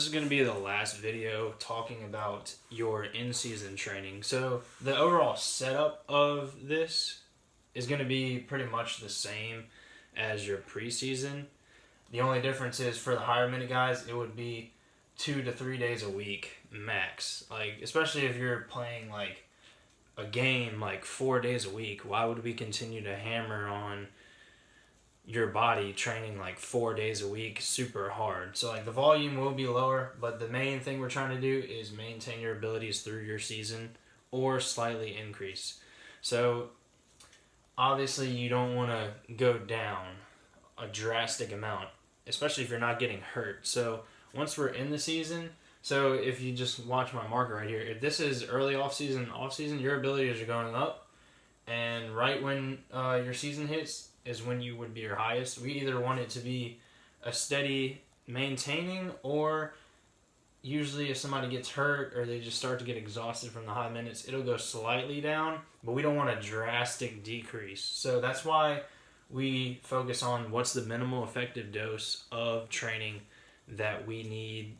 This is going to be the last video talking about your in-season training. So the overall setup of this is going to be pretty much the same as your preseason. The only difference is for the higher minute guys, it would be 2 to 3 days a week max. Like, especially if you're playing like a game like 4 days a week, why would we continue to hammer on your body training like 4 days a week super hard? So like the volume will be lower, but the main thing we're trying to do is maintain your abilities through your season or slightly increase. So obviously you don't want to go down a drastic amount, especially if you're not getting hurt. So once we're in the season, so if you just watch my marker right here, if this is early off season, your abilities are going up, and right when your season hits is when you would be your highest. We either want it to be a steady maintaining, or usually if somebody gets hurt or they just start to get exhausted from the high minutes, it'll go slightly down, but we don't want a drastic decrease. So that's why we focus on what's the minimal effective dose of training that we need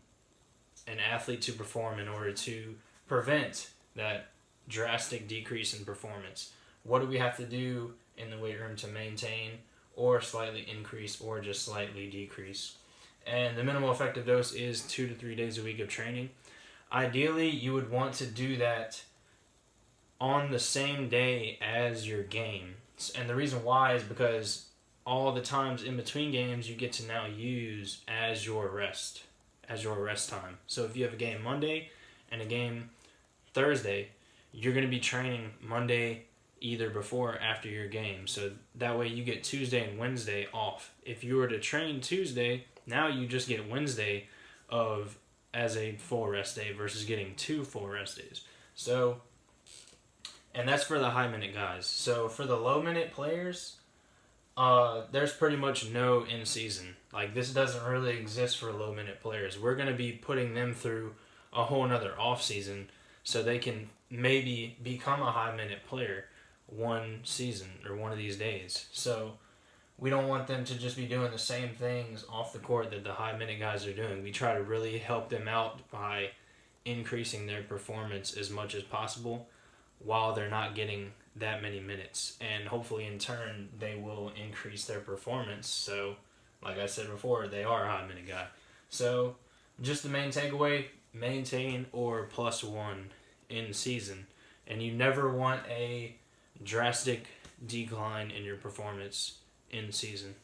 an athlete to perform in order to prevent that drastic decrease in performance. What do we have to do in the weight room to maintain or slightly increase or just slightly decrease? And the minimal effective dose is 2 to 3 days a week of training. Ideally, you would want to do that on the same day as your game. And the reason why is because all the times in between games you get to now use as your rest time. So if you have a game Monday and a game Thursday, you're going to be training Monday either before or after your game. So that way you get Tuesday and Wednesday off. If you were to train Tuesday, now you just get Wednesday as a full rest day versus getting 2 full rest days. So, and that's for the high minute guys. So for the low minute players, there's pretty much no in season. Like, this doesn't really exist for low minute players. We're going to be putting them through a whole nother off season so they can maybe become a high minute player one season or one of these days. So we don't want them to just be doing the same things off the court that the high minute guys are doing. We try to really help them out by increasing their performance as much as possible while they're not getting that many minutes, and hopefully in turn they will increase their performance. So like I said before, they are a high minute guy. So just the main takeaway: maintain or +1 in season, and you never want a drastic decline in your performance in season.